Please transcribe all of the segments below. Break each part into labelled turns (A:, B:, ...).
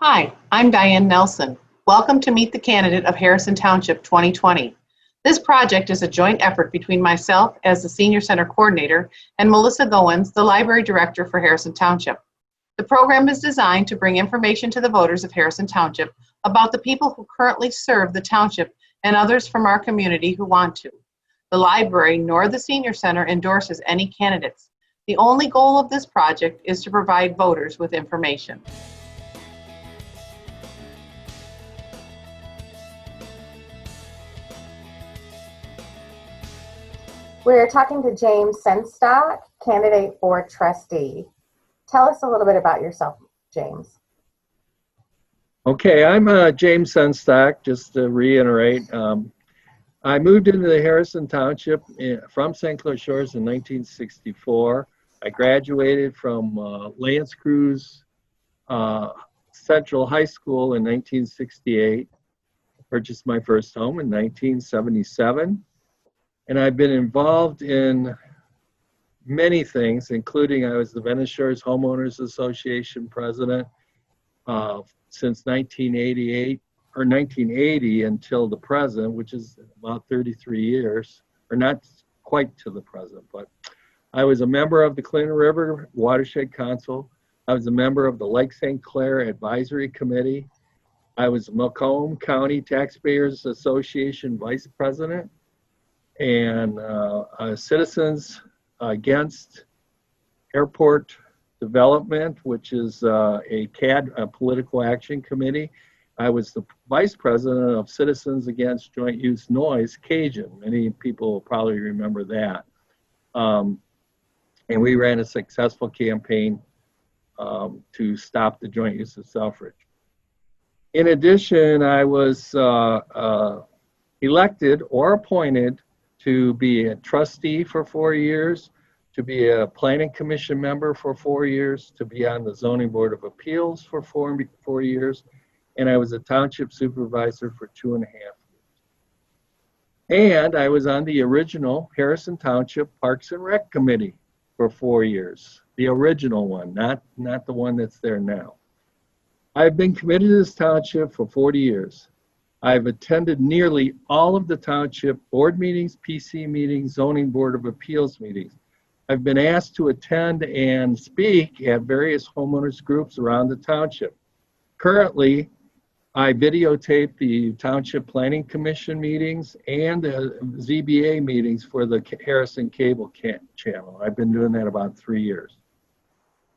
A: Hi, I'm Diane Nelson. Welcome to Meet the Candidate of Harrison Township 2020. This project is a joint effort between myself as the Senior Center Coordinator and Melissa Goins, the Library Director for Harrison Township. The program is designed to bring information to the voters of Harrison Township about the people who currently serve the township and others from our community who want to. The library nor the Senior Center endorses any candidates. The only goal of this project is to provide voters with information.
B: We're talking to James Senstock, candidate for trustee. Tell us a little bit about yourself, James.
C: Okay, I'm James Senstock, just to reiterate. I moved into the Harrison Township from St. Clair Shores in 1964. I graduated from Lance Cruz Central High School in 1968. Purchased my first home in 1977. And I've been involved in many things, including I was the Venice Shores Homeowners Association president since 1988 or 1980 until the present, which is about 33 years, or not quite to the present, but I was a member of the Clinton River Watershed Council. I was a member of the Lake St. Clair Advisory Committee. I was Macomb County Taxpayers Association vice president and Citizens Against Airport Development, which is a political action committee. I was the vice president of Citizens Against Joint Use Noise, Cajun. Many people will probably remember that. And we ran a successful campaign to stop the joint use of suffrage. In addition, I was elected or appointed to be a trustee for 4 years, to be a planning commission member for 4 years, to be on the zoning board of appeals for four years, and I was a township supervisor for 2.5 years. And I was on the original Harrison Township Parks and Rec Committee for 4 years, the original one, not the one that's there now. I've been committed to this township for 40 years. I've attended nearly all of the township board meetings, PC meetings, zoning board of appeals meetings. I've been asked to attend and speak at various homeowners groups around the township. Currently, I videotape the Township Planning Commission meetings and the ZBA meetings for the Harrison Cable channel. I've been doing that about 3 years.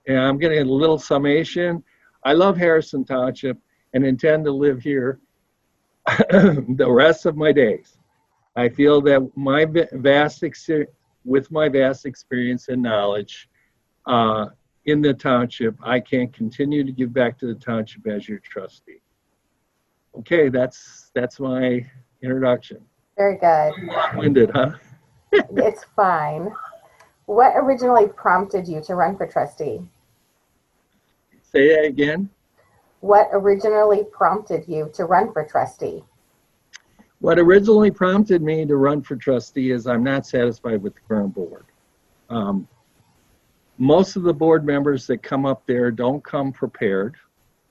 C: And I'm getting a little summation. I love Harrison Township and intend to live here the rest of my days. I feel that with my vast experience and knowledge in the township, I can continue to give back to the township as your trustee. Okay, that's my introduction.
B: Very good.
C: Long-winded, huh?
B: It's fine. What originally prompted you to run for trustee?
C: Say that again.
B: What originally prompted you to run for trustee?
C: What originally prompted me to run for trustee is I'm not satisfied with the current board. Most of the board members that come up there don't come prepared.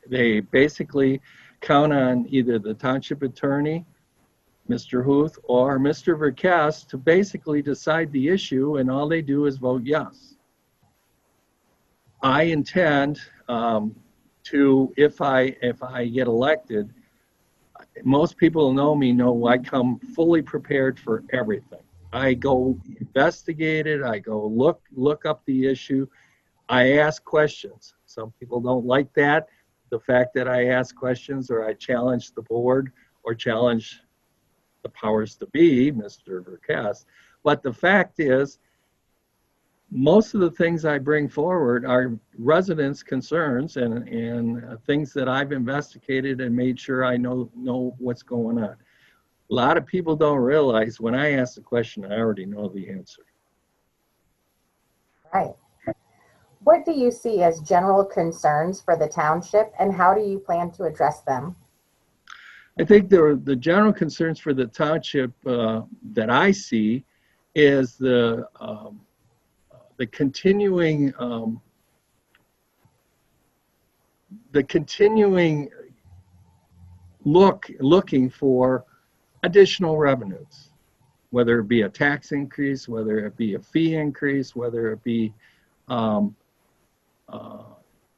C: They basically count on either the township attorney, Mr. Huth, or Mr. Verkest to basically decide the issue, and all they do is vote yes. I intend to, if I get elected, most people know me, know I come fully prepared for everything. I go investigate it, I go look up the issue, I ask questions. Some people don't like that, the fact that I ask questions or I challenge the board or challenge the powers to be, Mr. Verkest. But the fact is, most of the things I bring forward are residents' concerns and things that I've investigated and made sure I know what's going on. A lot of people don't realize when I ask the question, I already know the answer.
B: Right. What do you see as general concerns for the township, and how do you plan to address them?
C: I think the general concerns for the township that I see is the continuing the continuing looking for additional revenues, whether it be a tax increase, whether it be a fee increase, whether it be,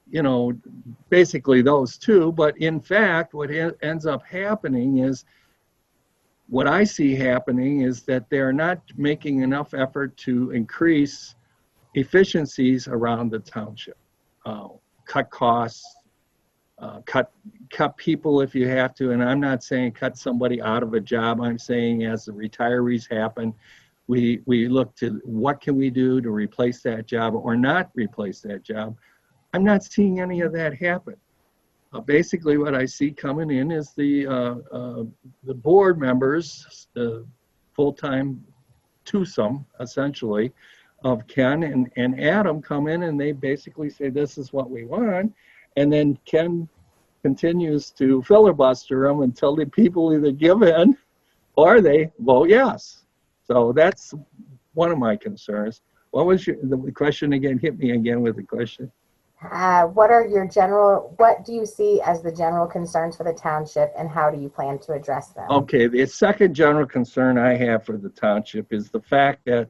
C: you know, basically those two. But in fact, what ends up happening is, what I see happening is that they're not making enough effort to increase efficiencies around the township. Cut costs, cut people if you have to, and I'm not saying cut somebody out of a job. I'm saying as the retirees happen, we look to what can we do to replace that job or not replace that job. I'm not seeing any of that happen. Basically, what I see coming in is the board members, the full-time twosome, essentially, of Ken and Adam come in, and they basically say, this is what we want. And then Ken continues to filibuster them until the people either give in or they vote yes. So that's one of my concerns. What was the question again? Hit me again with the question.
B: What do you see as the general concerns for the township, and how do you plan to address them?
C: Okay, the second general concern I have for the township is the fact that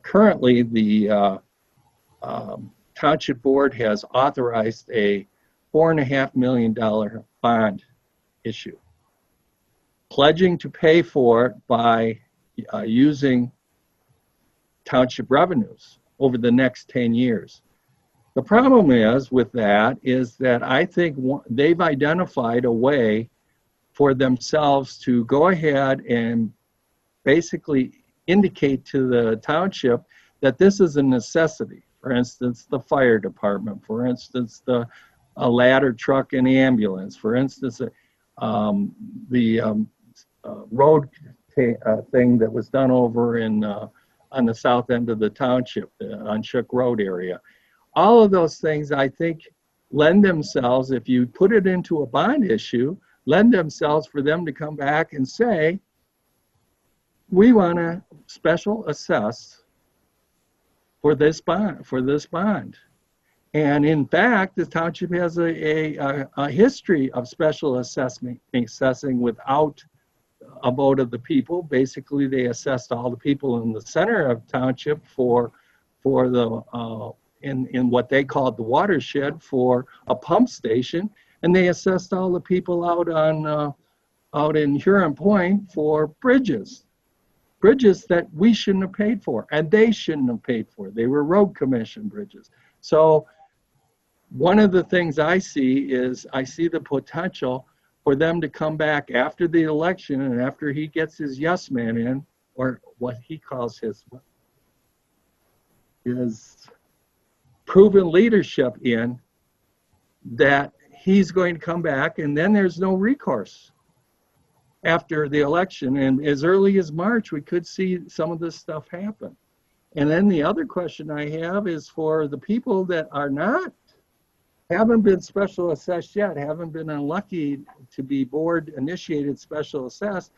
C: currently the township board has authorized a $4.5 million bond issue, pledging to pay for it by using township revenues over the next 10 years. The problem is with that is that I think they've identified a way for themselves to go ahead and basically indicate to the township that this is a necessity. For instance, the fire department, for instance, a ladder truck and ambulance, for instance, the road thing that was done over on the south end of the township, on Shook Road area. All of those things, I think, lend themselves, if you put it into a bond issue, lend themselves for them to come back and say, we want to special assess for this bond. And in fact, the township has a history of special assessing without a vote of the people. Basically, they assessed all the people in the center of township for the in what they called the watershed for a pump station, and they assessed all the people out in Huron Point for bridges that we shouldn't have paid for, and they shouldn't have paid for. They were road commission bridges. So one of the things I see is I see the potential for them to come back after the election and after he gets his yes man in, or what he calls his proven leadership in, that he's going to come back, and then there's no recourse after the election. And as early as March, we could see some of this stuff happen. And then the other question I have is for the people that haven't been special assessed yet, haven't been unlucky to be board initiated special assessed,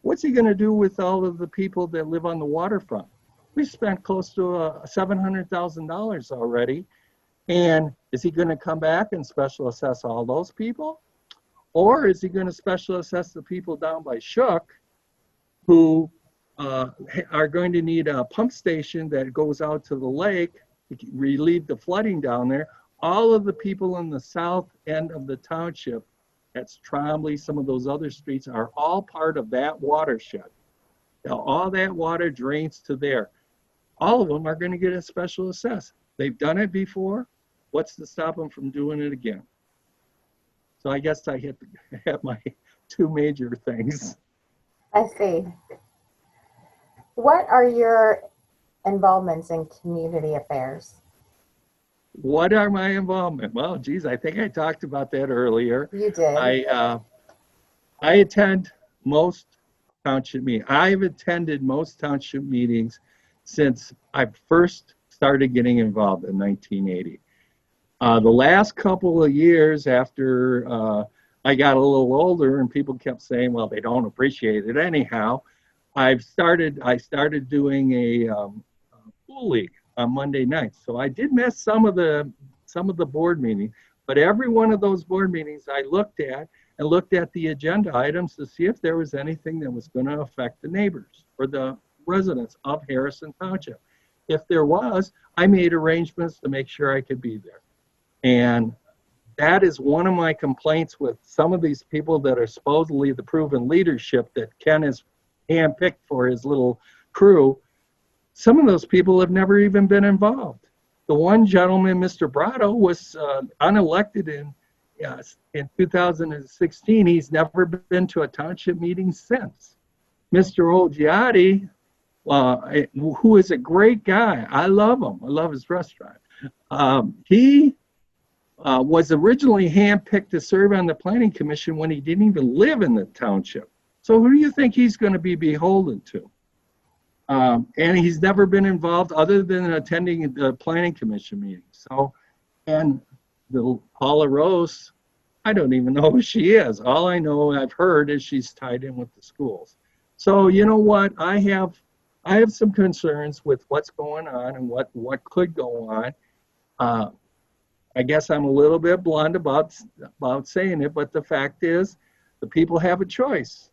C: what's he going to do with all of the people that live on the waterfront? We spent close to $700,000 already. And is he going to come back and special assess all those people? Or is he going to special assess the people down by Shook who are going to need a pump station that goes out to the lake to relieve the flooding down there? All of the people in the south end of the township, that's Trombley, some of those other streets, are all part of that watershed. Now, all that water drains to there. All of them are going to get a special assess. They've done it before. What's to stop them from doing it again? So I guess I have my two major things.
B: I see. What are your involvements in community affairs?
C: What are my involvement? Well, geez, I think I talked about that earlier.
B: You did.
C: I attend most township meetings. I've attended most township meetings since I first started getting involved in 1980. The last couple of years after I got a little older and people kept saying, well, they don't appreciate it anyhow, I started doing a pool league on Monday nights. So I did miss some of the board meetings, But every one of those board meetings I looked at the agenda items to see if there was anything that was going to affect the neighbors or the residents of Harrison Township. If there was, I made arrangements to make sure I could be there. And that is one of my complaints with some of these people that are supposedly the proven leadership that Ken has handpicked for his little crew. Some of those people have never even been involved. The one gentleman, Mr. Brado, was unelected in 2016. He's never been to a township meeting since. Mr. Olgiati, who is a great guy. I love him. I love his restaurant. He was originally handpicked to serve on the planning commission when he didn't even live in the township. So who do you think he's going to be beholden to? And he's never been involved other than attending the planning commission meetings. So, and the Paula Rose, I don't even know who she is. All I know I've heard is she's tied in with the schools. So you know what? I have some concerns with what's going on and what could go on. I guess I'm a little bit blunt about saying it, but the fact is, the people have a choice.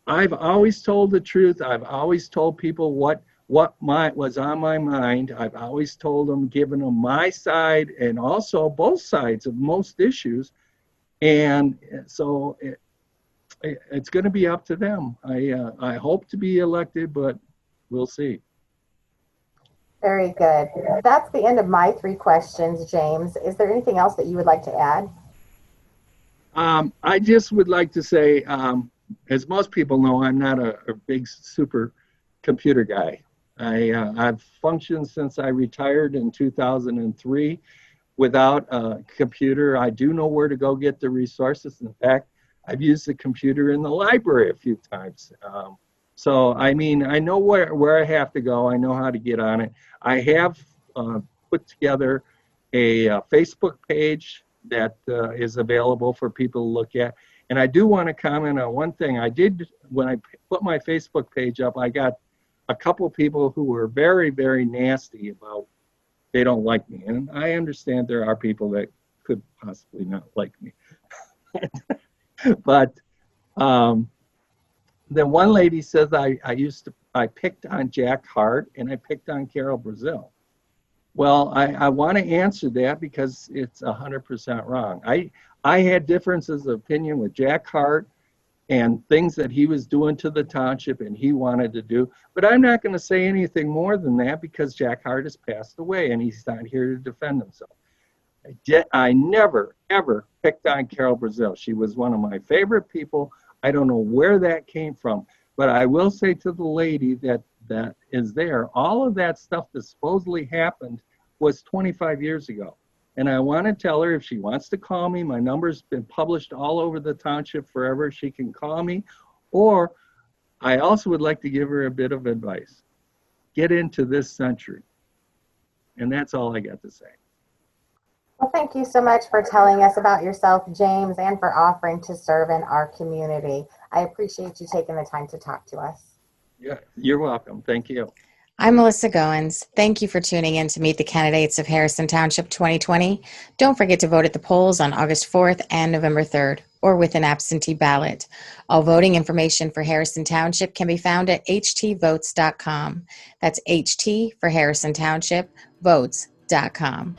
C: I've always told the truth. I've always told people what was on my mind. I've always told them, given them my side and also both sides of most issues. And so it's going to be up to them. I hope to be elected, but we'll see.
B: Very good. That's the end of my 3 questions, James. Is there anything else that you would like to add?
C: I just would like to say, as most people know, I'm not a big super computer guy. I've functioned since I retired in 2003 without a computer. I do know where to go get the resources. In fact, I've used the computer in the library a few times. So, I mean, I know where I have to go. I know how to get on it. I have put together a Facebook page that is available for people to look at. And I do want to comment on one thing. I did, when I put my Facebook page up, I got a couple people who were very, very nasty about they don't like me. And I understand there are people that could possibly not like me. But then one lady says I picked on Jack Hart and I picked on Carol Brazil. Well, I want to answer that because it's 100% wrong. I had differences of opinion with Jack Hart and things that he was doing to the township and he wanted to do. But I'm not going to say anything more than that because Jack Hart has passed away and he's not here to defend himself. I never, ever picked on Carol Brazil. She was one of my favorite people. I don't know where that came from. But I will say to the lady that is there, all of that stuff that supposedly happened was 25 years ago. And I want to tell her if she wants to call me, my number's been published all over the township forever. She can call me. Or I also would like to give her a bit of advice. Get into this century. And that's all I got to say.
B: Well, thank you so much for telling us about yourself, James, and for offering to serve in our community. I appreciate you taking the time to talk to us.
C: Yeah, you're welcome. Thank you.
D: I'm Melissa Goins. Thank you for tuning in to meet the candidates of Harrison Township 2020. Don't forget to vote at the polls on August 4th and November 3rd, or with an absentee ballot. All voting information for Harrison Township can be found at htvotes.com. That's HT for Harrison Township, votes.com.